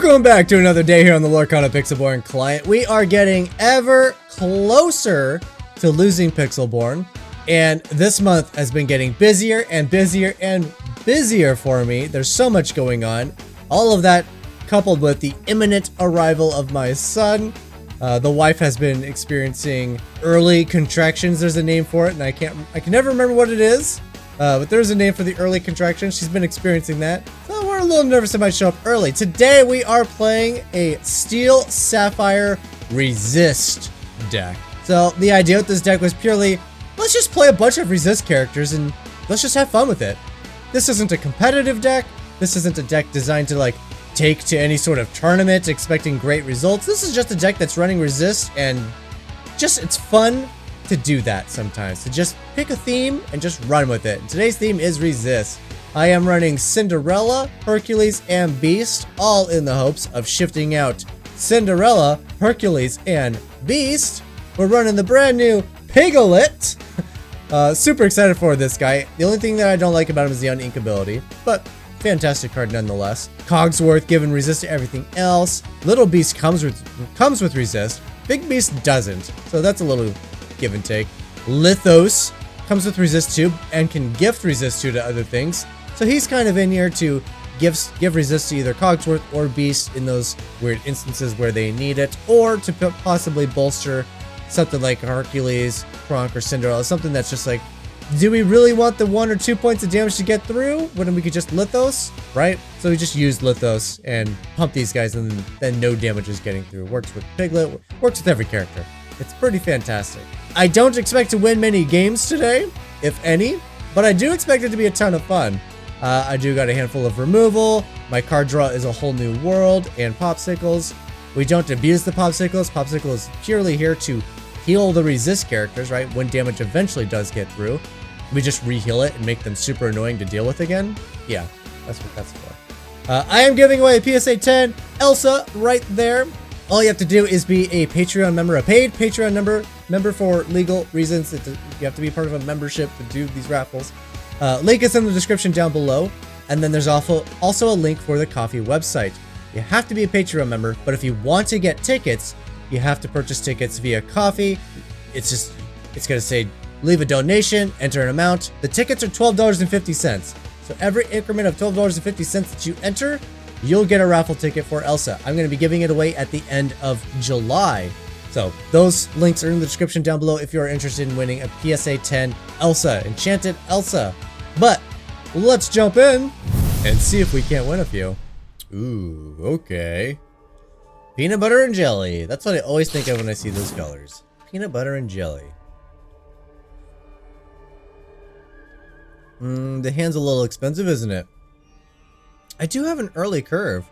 Welcome back to another day here on the Lorcana Pixelborn client. We are getting ever closer to losing Pixelborn, and this month has been getting busier and busier and busier for me. There's so much going on. All of that coupled with the imminent arrival of my son. The wife has been experiencing early contractions. There's a name for it, and I can never remember what it is. But there's a name for the early contractions. She's been experiencing that. So we're a little nervous it might show up early. Today we are playing a Steel Sapphire Resist deck. So the idea with this deck was purely, let's just play a bunch of Resist characters and let's just have fun with it. This isn't a competitive deck. This isn't a deck designed to take to any sort of tournament expecting great results. This is just a deck that's running Resist, and it's fun to do that sometimes, to just pick a theme and just run with it. And today's theme is Resist. I am running Cinderella, Hercules, and Beast, all in the hopes of shifting out Cinderella, Hercules, and Beast. We're running the brand new Piglet. Super excited for this guy. The only thing that I don't like about him is the uninkability, but fantastic card nonetheless. Cogsworth giving resist to everything else. Little Beast comes with resist. Big Beast doesn't, so that's a little give and take. Lithos comes with resist 2 and can gift resist 2 to other things. So he's kind of in here to give resist to either Cogsworth or Beast in those weird instances where they need it, or to possibly bolster something like Hercules, Kronk, or Cinderella. Something that's just like, do we really want the 1 or 2 points of damage to get through when we could just Lithos, right? So we just used Lithos and pump these guys, and then no damage is getting through. Works with Piglet, works with every character. It's pretty fantastic. I don't expect to win many games today, if any, but I do expect it to be a ton of fun. I do got a handful of removal. My card draw is a whole new world, and Popsicles. We don't abuse the Popsicles. Popsicle is purely here to heal the resist characters, right? When damage eventually does get through, we just re-heal it and make them super annoying to deal with again. Yeah, that's what that's for. I am giving away a PSA 10 Elsa right there. All you have to do is be a Patreon member, a paid Patreon member for legal reasons. You have to be part of a membership to do these raffles. Link is in the description down below. And then there's also a link for the coffee website. You have to be a Patreon member, but if you want to get tickets, you have to purchase tickets via coffee. It's going to say, leave a donation, enter an amount. The tickets are $12.50. So every increment of $12.50 that you enter, you'll get a raffle ticket for Elsa. I'm going to be giving it away at the end of July. So those links are in the description down below if you're interested in winning a PSA 10 Elsa, Enchanted Elsa. But let's jump in and see if we can't win a few. Ooh, okay. Peanut butter and jelly. That's what I always think of when I see those colors. Peanut butter and jelly. The hand's a little expensive, isn't it? I do have an early curve.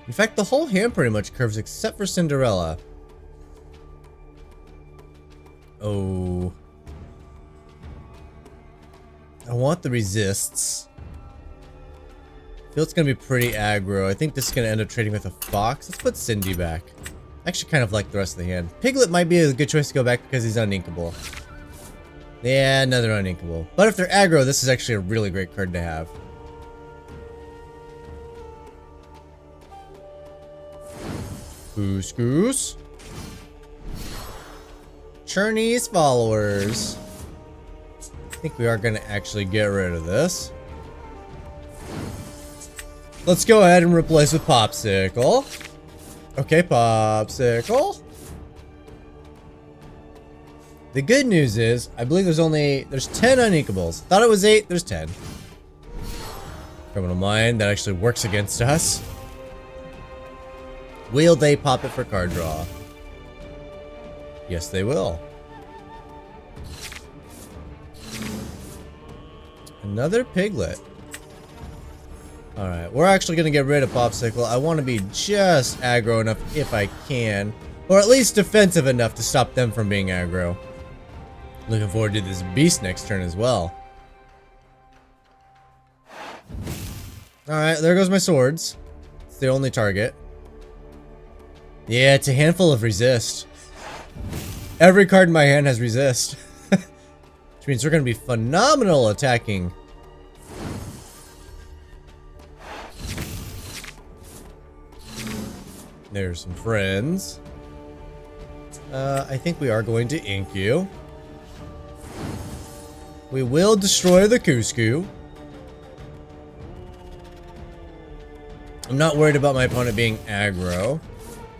In fact, the whole hand pretty much curves except for Cinderella. Oh. I want the resists. I feel it's going to be pretty aggro. I think this is going to end up trading with a fox. Let's put Cindy back. I actually kind of like the rest of the hand. Piglet might be a good choice to go back because he's uninkable. Yeah, another uninkable. But if they're aggro, this is actually a really great card to have. Goose. Cherney's followers. I think we are going to actually get rid of this. Let's go ahead and replace with Popsicle. Okay, Popsicle. The good news is, I believe there's 10 uninkables. Thought it was 8, there's 10. Criminal Mind, that actually works against us. Will they pop it for card draw? Yes, they will. Another Piglet. Alright, we're actually going to get rid of Popsicle. I want to be just aggro enough if I can. Or at least defensive enough to stop them from being aggro. Looking forward to this Beast next turn as well. Alright, there goes my swords. It's the only target. Yeah, it's a handful of resist. Every card in my hand has resist. Which means we're going to be phenomenal attacking. There's some friends. I think we are going to ink you. We will destroy the Cusco. I'm not worried about my opponent being aggro,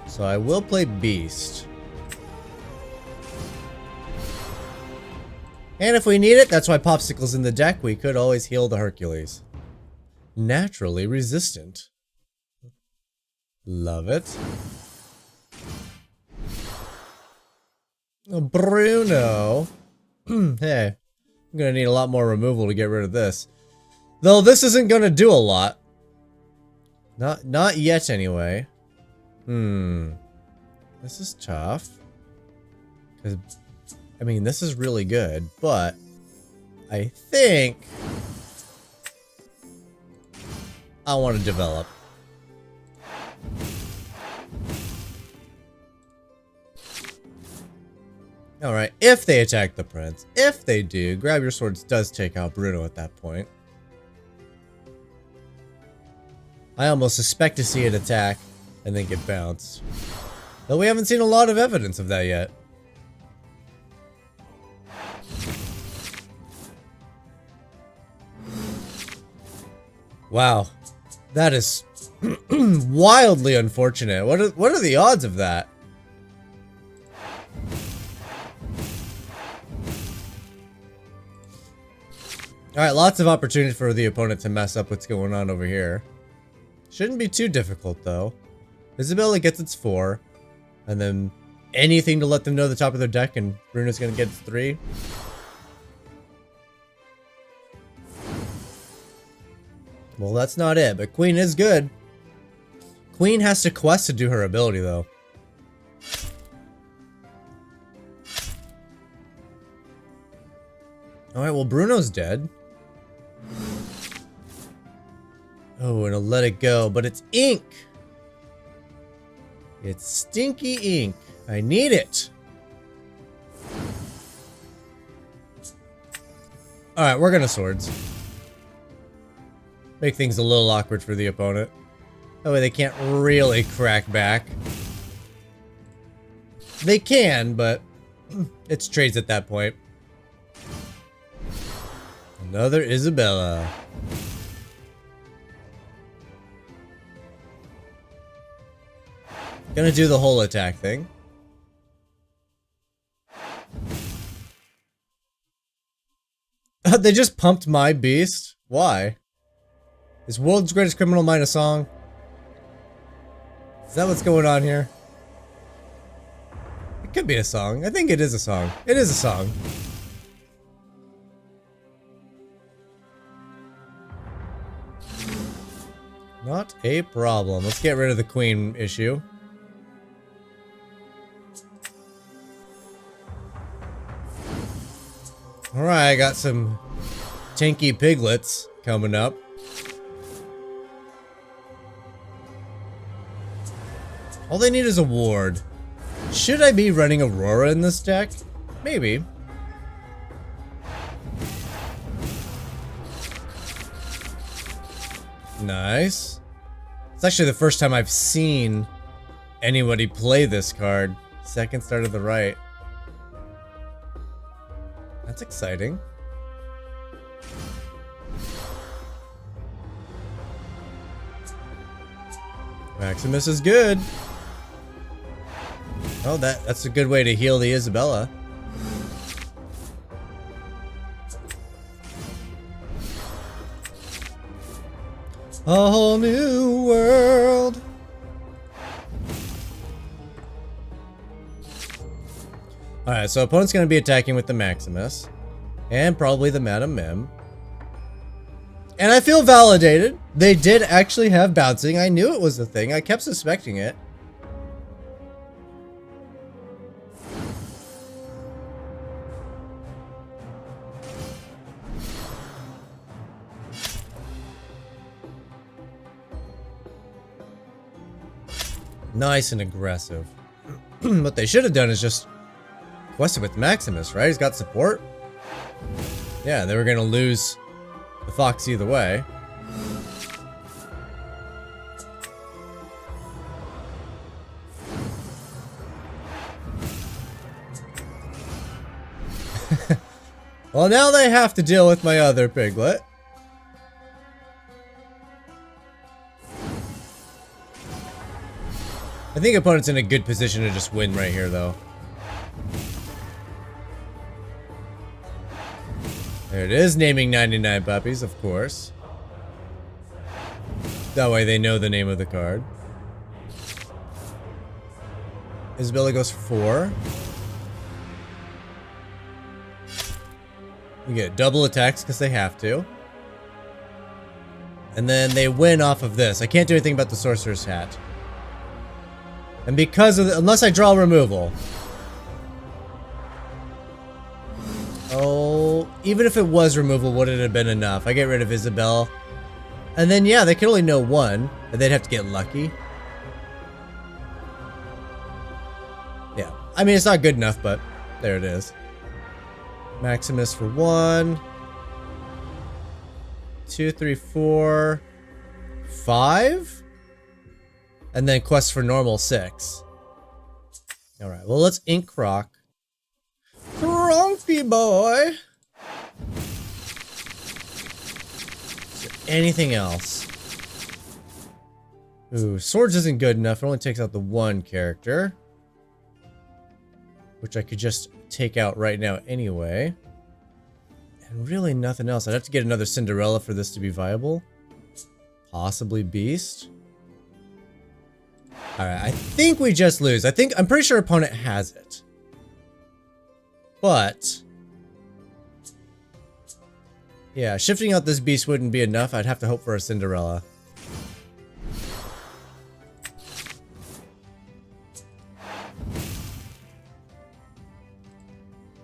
so I will play Beast. And if we need it, that's why Popsicle's in the deck. We could always heal the Hercules. Naturally resistant. Love it. Oh, Bruno. Hey, I'm gonna need a lot more removal to get rid of this. Though this isn't gonna do a lot. Not yet anyway. This is tough. 'Cause, I mean, this is really good, but I think I want to develop. Alright, if they attack the prince, if they do, Grab Your Swords does take out Bruno at that point. I almost suspect to see it attack and then get bounced. Though we haven't seen a lot of evidence of that yet. Wow, that is wildly unfortunate. What are the odds of that? Alright, lots of opportunity for the opponent to mess up what's going on over here. Shouldn't be too difficult though. Isabella gets its 4, and then anything to let them know the top of their deck, and Bruno's gonna get its 3. Well, that's not it, but Queen is good. Queen has to quest to do her ability, though. Alright, well, Bruno's dead. Oh, and I'll let it go, but it's ink! It's stinky ink. I need it! Alright, we're gonna swords. Make things a little awkward for the opponent. That way they can't really crack back. They can, but it's trades at that point. Another Isabella. Gonna do the whole attack thing. They just pumped my beast? Why? Is World's Greatest Criminal Mind a song? Is that what's going on here? It could be a song. I think it is a song. It is a song. Not a problem. Let's get rid of the queen issue. Alright, I got some tanky piglets coming up. All they need is a ward. Should I be running Aurora in this deck? Maybe. Nice. It's actually the first time I've seen anybody play this card. Second star to the right. That's exciting. Maximus is good. Oh, that's a good way to heal the Isabella. A whole new world. Alright, so opponent's gonna be attacking with the Maximus. And probably the Madam Mim. And I feel validated. They did actually have bouncing. I knew it was a thing. I kept suspecting it. Nice and aggressive. What they should have done is just quested with Maximus, right? He's got support. Yeah, they were gonna lose the Fox either way. Well, now they have to deal with my other piglet. I think opponent's in a good position to just win right here, though. There it is, naming 99 puppies, of course. That way they know the name of the card. Isabella goes for 4. You get double attacks because they have to. And then they win off of this. I can't do anything about the Sorcerer's Hat. And because of unless I draw removal. Oh, even if it was removal, would it have been enough? I get rid of Isabel. And then, yeah, they can only know 1. And they'd have to get lucky. Yeah. I mean, it's not good enough, but there it is. Maximus for 1. 2, 3, 4. 5? And then quest for normal 6. Alright, well, let's ink Croc. Cronky boy! Is there anything else? Ooh, swords isn't good enough. It only takes out the 1 character. Which I could just take out right now anyway. And really nothing else. I'd have to get another Cinderella for this to be viable. Possibly Beast. Alright, I think we just lose. I'm pretty sure opponent has it. But yeah, shifting out this beast wouldn't be enough. I'd have to hope for a Cinderella.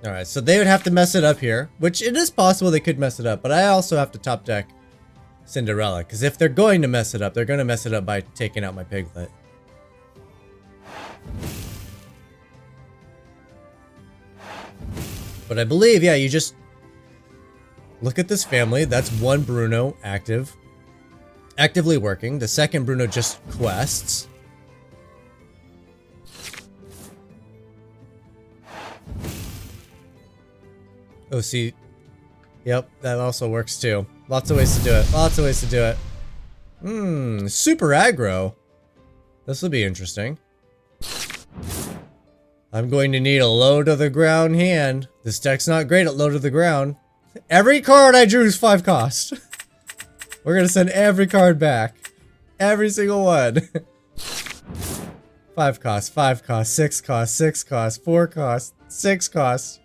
Alright, so they would have to mess it up here, which it is possible they could mess it up, but I also have to top deck Cinderella, because if they're going to mess it up, they're going to mess it up by taking out my piglet. But I believe, yeah, you just look at this family. That's 1 Bruno actively working. The second Bruno just quests. Oh, see. Yep, that also works too. Lots of ways to do it. Lots of ways to do it. Super aggro. This will be interesting. I'm going to need a low to the ground hand. This deck's not great at low to the ground. Every card I drew is 5 cost. We're gonna send every card back. Every single one. 5 cost, 5 cost, 6 cost, 6 cost, 4 cost, 6 cost.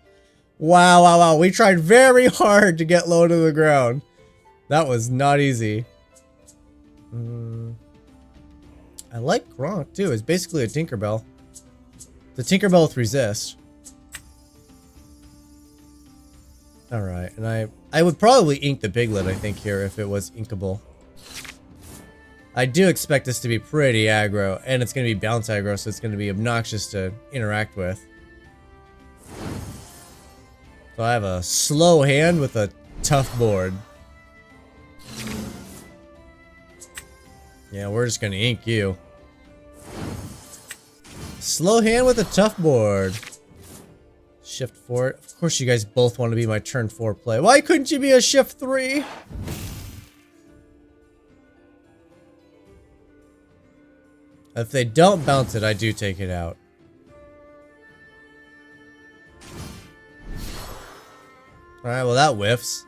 Wow, wow, wow. We tried very hard to get low to the ground. That was not easy. I like Gronk too. It's basically a Tinkerbell. The Tinkerbell with resist. Alright, and I would probably ink the piglet, I think, here if it was inkable. I do expect this to be pretty aggro, and it's going to be bounce aggro, so it's going to be obnoxious to interact with. So I have a slow hand with a tough board. Yeah, we're just going to ink you. Slow hand with a tough board. Shift 4. Of course you guys both want to be my turn 4 play. Why couldn't you be a shift 3? If they don't bounce it, I do take it out. Alright, well that whiffs.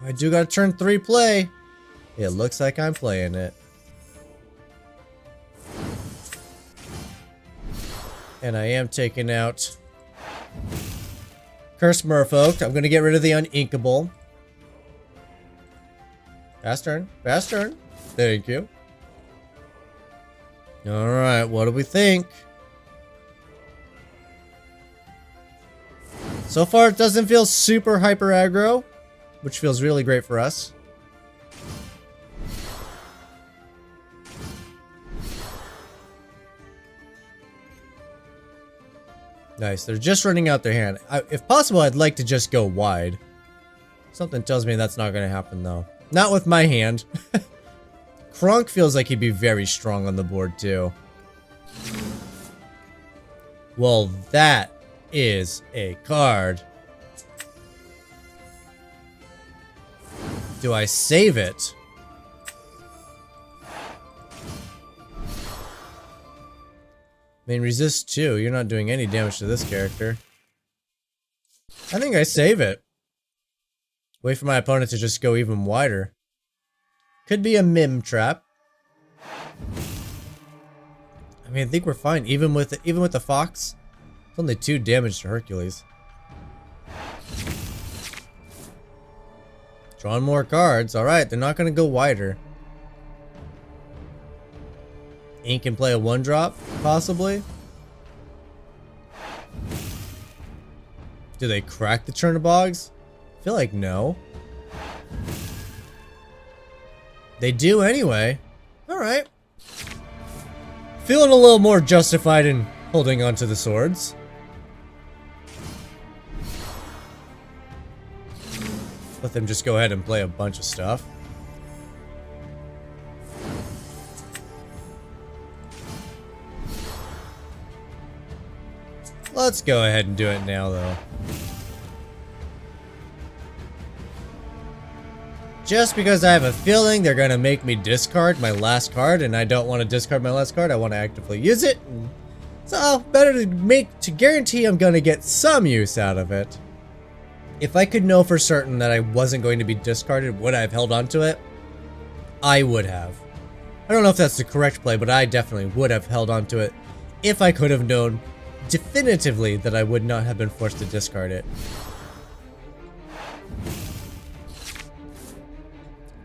I do got a turn 3 play. It looks like I'm playing it. And I am taking out Curse Merfolk. I'm going to get rid of the uninkable. Fast turn. Fast turn. Thank you. Alright, what do we think? So far, it doesn't feel super hyper aggro, which feels really great for us. Nice, they're just running out their hand. If possible, I'd like to just go wide. Something tells me that's not going to happen, though. Not with my hand. Kronk feels like he'd be very strong on the board, too. Well, that is a card. Do I save it? I mean, resist 2. You're not doing any damage to this character. I think I save it. Wait for my opponent to just go even wider. Could be a mim trap. I mean, I think we're fine. Even with the fox, it's only 2 damage to Hercules. Drawing more cards. All right, they're not gonna go wider. Ink can play a 1-drop, possibly. Do they crack the Chernobygs? I feel like no. They do anyway. Alright. Feeling a little more justified in holding onto the swords. Let them just go ahead and play a bunch of stuff. Let's go ahead and do it now, though. Just because I have a feeling they're gonna make me discard my last card, and I don't want to discard my last card, I want to actively use it. So, better to guarantee I'm gonna get some use out of it. If I could know for certain that I wasn't going to be discarded, would I have held on to it? I would have. I don't know if that's the correct play, but I definitely would have held on to it if I could have known definitively that I would not have been forced to discard it.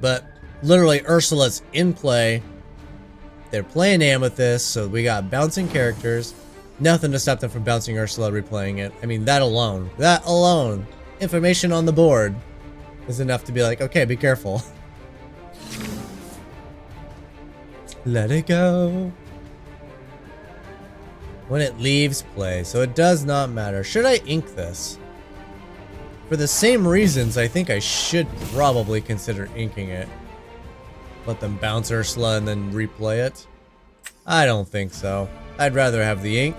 But literally, Ursula's in play. They're playing Amethyst, so we got bouncing characters. Nothing to stop them from bouncing Ursula, replaying it. I mean, that alone, information on the board is enough to be like, okay, be careful. Let it go. When it leaves play, so it does not matter. Should I ink this? For the same reasons, I think I should probably consider inking it. Let them bounce Ursula and then replay it. I don't think so. I'd rather have the ink.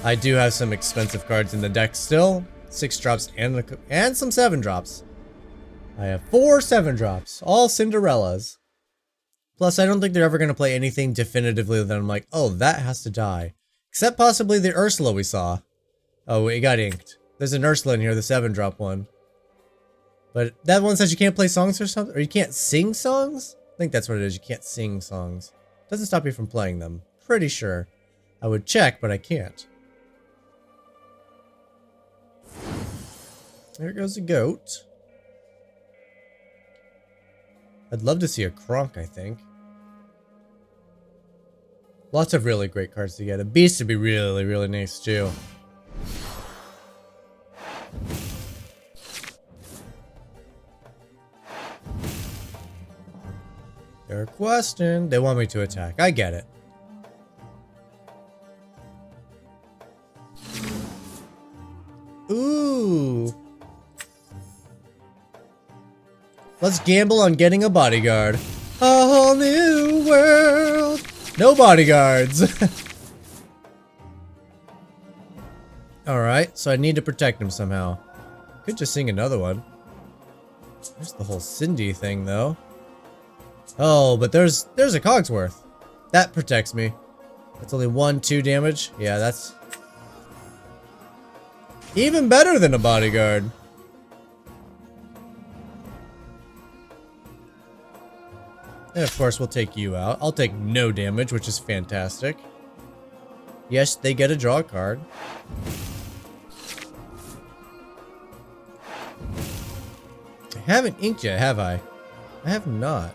I do have some expensive cards in the deck still. 6 drops and some 7 drops. I have 4 7 drops, all Cinderellas. Plus, I don't think they're ever going to play anything definitively that I'm like, oh, that has to die. Except possibly the Ursula we saw. Oh, it got inked. There's an Ursula in here, the 7-drop one. But that one says you can't play songs or something? Or you can't sing songs? I think that's what it is. You can't sing songs. Doesn't stop you from playing them. Pretty sure. I would check, but I can't. There goes a goat. I'd love to see a Kronk, I think. Lots of really great cards to get. A beast would be really, really nice too. They're questioned. They want me to attack. I get it. Ooh. Let's gamble on getting a bodyguard. A whole new world. No bodyguards. Alright, so I need to protect him somehow. Could just sing another one. There's the whole Cindy thing, though. Oh, but there's a Cogsworth. That protects me. That's only 1-2 damage. Yeah, that's even better than a bodyguard. And of course, we'll take you out. I'll take no damage, which is fantastic. Yes, they get a draw card. I haven't inked yet, have I? I have not.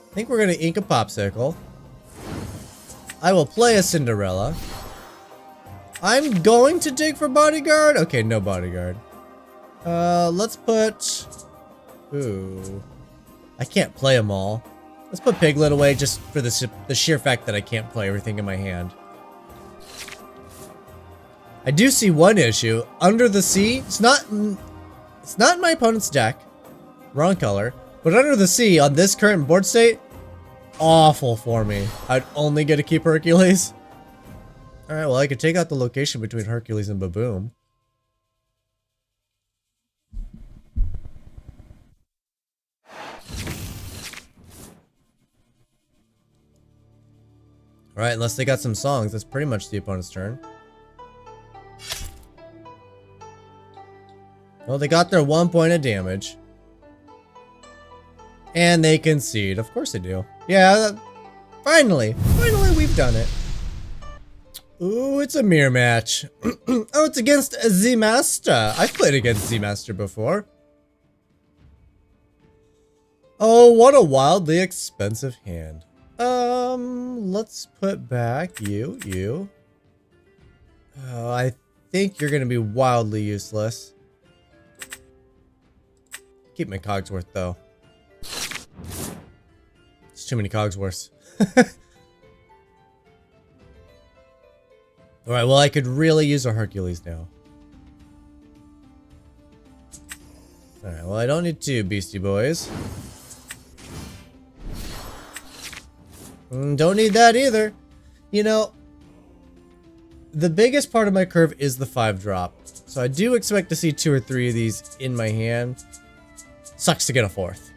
I think we're going to ink a Popsicle. I will play a Cinderella. I'm going to dig for bodyguard. Okay, no bodyguard. Let's put... Ooh. I can't play them all. Let's put Piglet away just for the sheer fact that I can't play everything in my hand. I do see one issue. Under the Sea, it's not in my opponent's deck. Wrong color. But Under the Sea, on this current board state, awful for me. I'd only get to keep Hercules. Alright, well I could take out the location between Hercules and Baboom. Alright, unless they got some songs, that's pretty much the opponent's turn. Well, they got their 1 point of damage. And they concede. Of course they do. Yeah, finally we've done it. Ooh, it's a mirror match. Oh, it's against Z Master. I've played against Z Master before. Oh, what a wildly expensive hand. Let's put back you. Oh, I think you're gonna be wildly useless. Keep my Cogsworth though. It's too many Cogsworths. Alright, well I could really use a Hercules now. Alright, well I don't need two Beastie Boys. Don't need that either. You know, the biggest part of my curve is the 5-drop. So I do expect to see 2 or 3 of these in my hand. Sucks to get a 4th.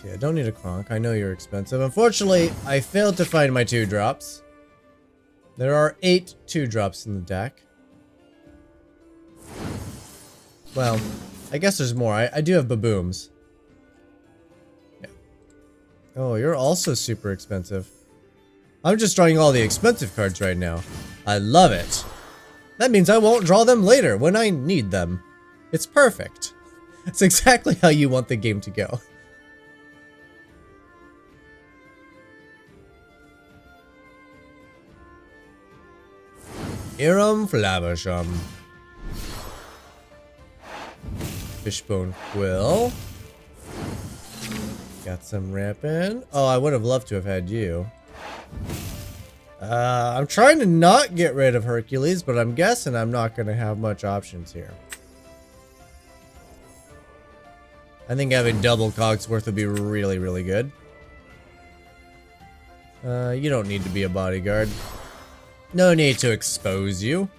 See, I don't need a Kronk. I know you're expensive. Unfortunately, I failed to find my 2-drops. There are 8 2-drops in the deck. Well, I guess there's more. I do have Babooms. Yeah. Oh, you're also super expensive. I'm just drawing all the expensive cards right now. I love it. That means I won't draw them later when I need them. It's perfect. It's exactly how you want the game to go. Iram Flavisham. Fishbone Quill. Got some rampant. Oh, I would have loved to have had you. I'm trying to not get rid of Hercules, but I'm guessing I'm not going to have much options here. I think having double Cogsworth would be really, really good. You don't need to be a bodyguard. No need to expose you.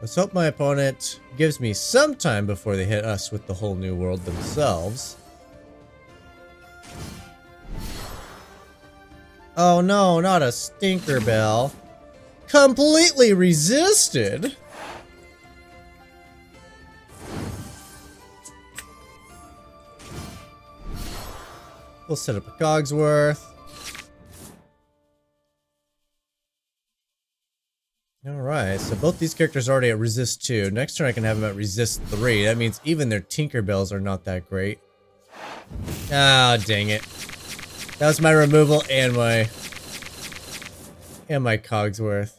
Let's hope my opponent gives me some time before they hit us with the whole new world themselves. Oh no, not a Stinkerbell. Completely resisted. We'll set up a Cogsworth. Alright, so both these characters are already at resist 2. Next turn I can have them at resist 3. That means even their Tinkerbells are not that great. Ah, dang it. That was my removal and my Cogsworth.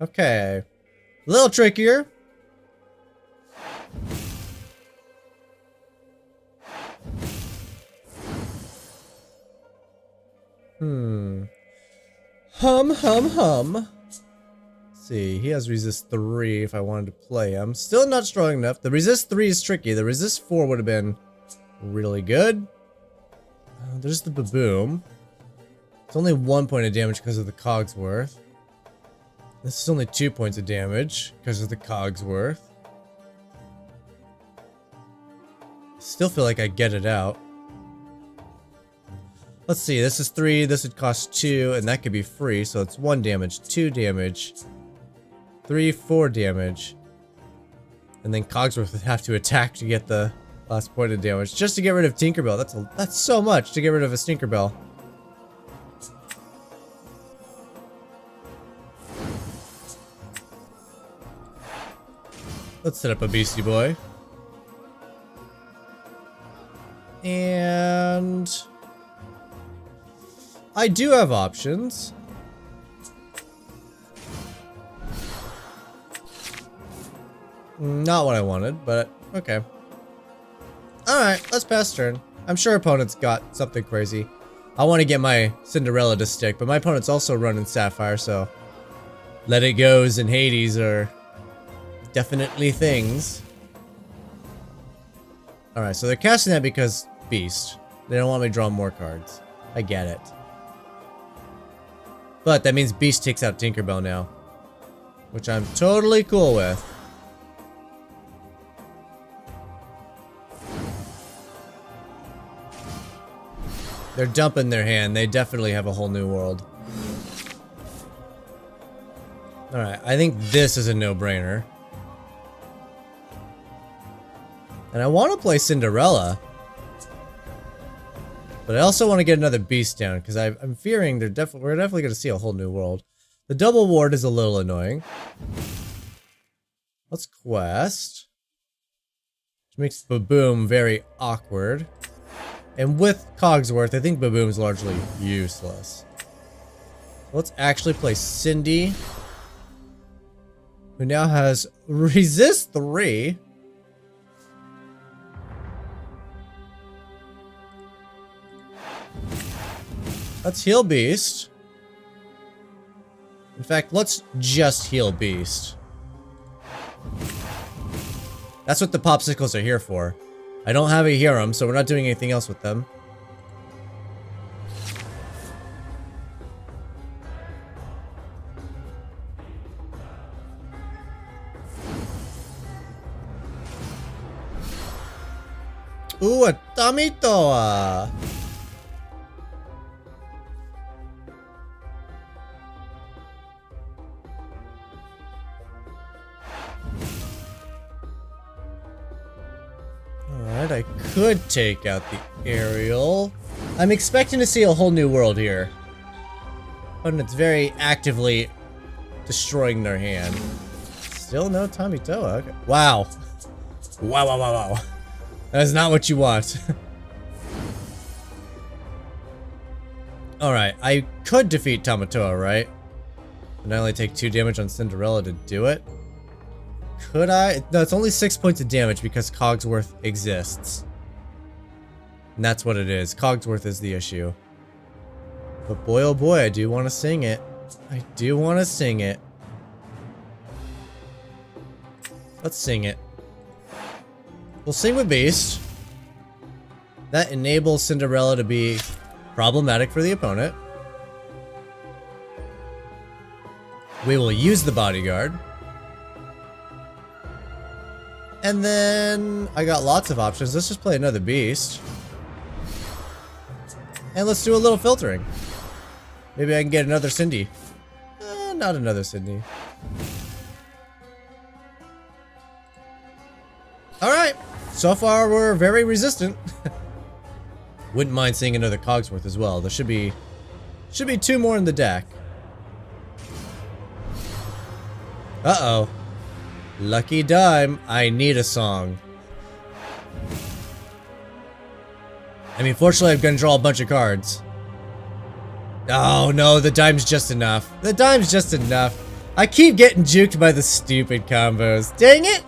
Okay. A little trickier. Hum. See, he has resist 3 if I wanted to play him. Still not strong enough. The resist 3 is tricky. The resist 4 would have been really good. There's the Baboom. It's only 1 point of damage because of the Cogsworth. This is only 2 points of damage because of the Cogsworth. Still feel like I get it out. Let's see, this is 3, this would cost 2, and that could be free, so it's 1 damage, 2 damage, 3, 4 damage. And then Cogsworth would have to attack to get the last point of damage, just to get rid of Tinkerbell. That's so much to get rid of a Tinkerbell. Let's set up a Beastie Boy. And I do have options. Not what I wanted, but okay. Alright, let's pass turn. I'm sure opponent's got something crazy. I want to get my Cinderella to stick, but my opponent's also running Sapphire, so Let It Goes and Hades are definitely things. Alright, so they're casting that because Beast. They don't want me drawing more cards. I get it. But that means Beast takes out Tinkerbell now. Which I'm totally cool with. They're dumping their hand. They definitely have a whole new world. Alright, I think this is a no-brainer. And I want to play Cinderella. But I also want to get another Beast down, because I'm fearing we're definitely going to see a whole new world. The double ward is a little annoying. Let's quest. Which makes Baboom very awkward. And with Cogsworth, I think Baboom's largely useless. Let's actually play Cindy, who now has Resist 3. Let's heal Beast. In fact, let's just heal Beast. That's what the popsicles are here for. I don't have a Herum, so we're not doing anything else with them. Ooh, a Tamitoa! Alright, I could take out the aerial. I'm expecting to see a whole new world here. But it's very actively destroying their hand. Still no Tamitoa. Okay. Wow. Wow, wow, wow, wow. That is not what you want. Alright, I could defeat Tamitoa, right? And I only take 2 damage on Cinderella to do it. Could I? No, it's only 6 points of damage because Cogsworth exists. And that's what it is. Cogsworth is the issue. But boy oh boy, I do want to sing it. I do want to sing it. Let's sing it. We'll sing with Beast. That enables Cinderella to be problematic for the opponent. We will use the bodyguard. And then I got lots of options. Let's just play another Beast. And let's do a little filtering. Maybe I can get another Cindy. Not another Cindy. Alright. So far we're very resistant. Wouldn't mind seeing another Cogsworth as well. There should be 2 more in the deck. Uh-oh. Lucky dime. I need a song. I mean, fortunately, I'm gonna draw a bunch of cards. Oh no, the dime's just enough. The dime's just enough. I keep getting juked by the stupid combos. Dang it!